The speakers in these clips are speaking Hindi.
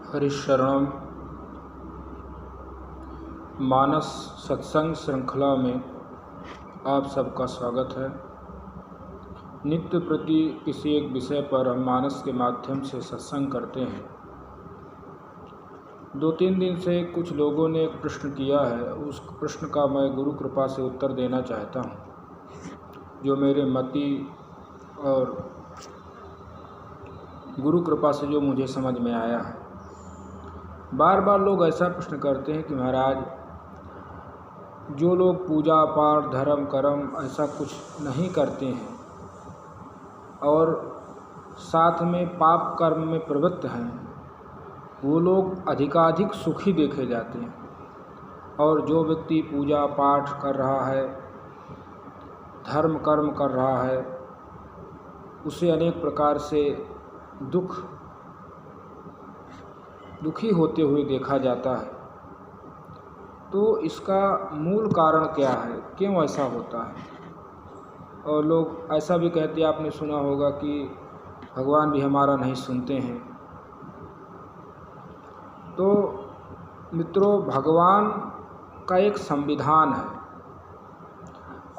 हरिशरणम मानस सत्संग श्रृंखला में आप सबका स्वागत है। नित्य प्रति किसी एक विषय पर हम मानस के माध्यम से सत्संग करते हैं। 2-3 दिन से कुछ लोगों ने एक प्रश्न किया है, उस प्रश्न का मैं गुरु कृपा से उत्तर देना चाहता हूँ, जो मेरे मति और गुरु कृपा से जो मुझे समझ में आया है। बार बार लोग ऐसा प्रश्न करते हैं कि महाराज, जो लोग पूजा पाठ धर्म कर्म ऐसा कुछ नहीं करते हैं और साथ में पाप कर्म में प्रवृत्त हैं, वो लोग अधिकाधिक सुखी देखे जाते हैं, और जो व्यक्ति पूजा पाठ कर रहा है, धर्म कर्म कर रहा है, उसे अनेक प्रकार से दुखी होते हुए देखा जाता है। तो इसका मूल कारण क्या है, क्यों ऐसा होता है? और लोग ऐसा भी कहते हैं, आपने सुना होगा कि भगवान भी हमारा नहीं सुनते हैं। तो मित्रों, भगवान का एक संविधान है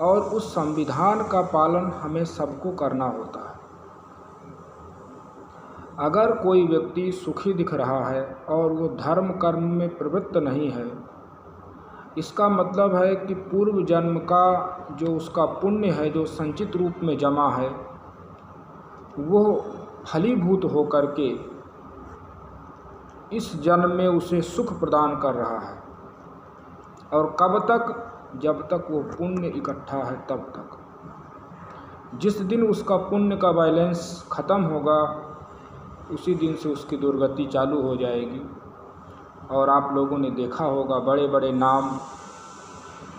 और उस संविधान का पालन हमें सबको करना होता है। अगर कोई व्यक्ति सुखी दिख रहा है और वो धर्म कर्म में प्रवृत्त नहीं है, इसका मतलब है कि पूर्व जन्म का जो उसका पुण्य है, जो संचित रूप में जमा है, वो फलीभूत होकर के इस जन्म में उसे सुख प्रदान कर रहा है। और कब तक? जब तक वो पुण्य इकट्ठा है तब तक। जिस दिन उसका पुण्य का बैलेंस ख़त्म होगा, उसी दिन से उसकी दुर्गति चालू हो जाएगी। और आप लोगों ने देखा होगा, बड़े बड़े नाम,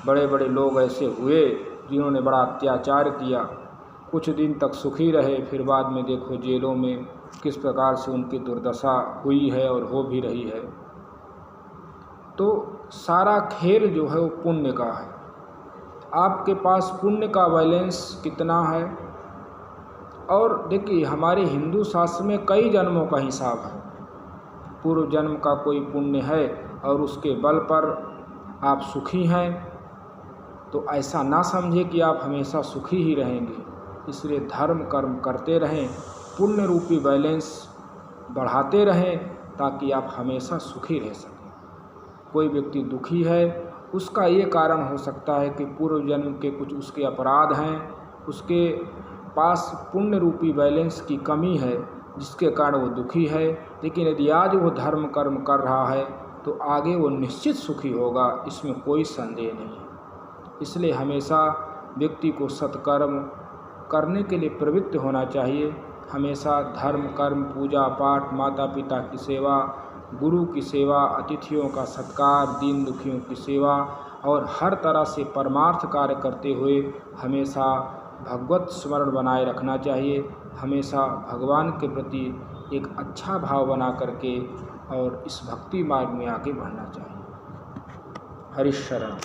बड़े बड़े लोग ऐसे हुए जिन्होंने बड़ा अत्याचार किया, कुछ दिन तक सुखी रहे, फिर बाद में देखो जेलों में किस प्रकार से उनकी दुर्दशा हुई है और हो भी रही है। तो सारा खेल जो है वो पुण्य का है। आपके पास पुण्य का बैलेंस कितना है? और देखिए, हमारे हिंदू शास्त्र में कई जन्मों का हिसाब है। पूर्व जन्म का कोई पुण्य है और उसके बल पर आप सुखी हैं, तो ऐसा ना समझे कि आप हमेशा सुखी ही रहेंगे। इसलिए धर्म कर्म करते रहें, पुण्य रूपी बैलेंस बढ़ाते रहें, ताकि आप हमेशा सुखी रह सकें। कोई व्यक्ति दुखी है, उसका ये कारण हो सकता है कि पूर्व जन्म के कुछ उसके अपराध हैं, उसके पास पुण्य रूपी बैलेंस की कमी है, जिसके कारण वो दुखी है। लेकिन यदि आज वो धर्म कर्म कर रहा है तो आगे वो निश्चित सुखी होगा, इसमें कोई संदेह नहीं है। इसलिए हमेशा व्यक्ति को सत्कर्म करने के लिए प्रवृत्त होना चाहिए। हमेशा धर्म कर्म, पूजा पाठ, माता पिता की सेवा, गुरु की सेवा, अतिथियों का सत्कार, दीन दुखियों की सेवा, और हर तरह से परमार्थ कार्य करते हुए हमेशा भगवत स्मरण बनाए रखना चाहिए। हमेशा भगवान के प्रति एक अच्छा भाव बना करके और इस भक्ति मार्ग में आगे बढ़ना चाहिए। हरिशरण।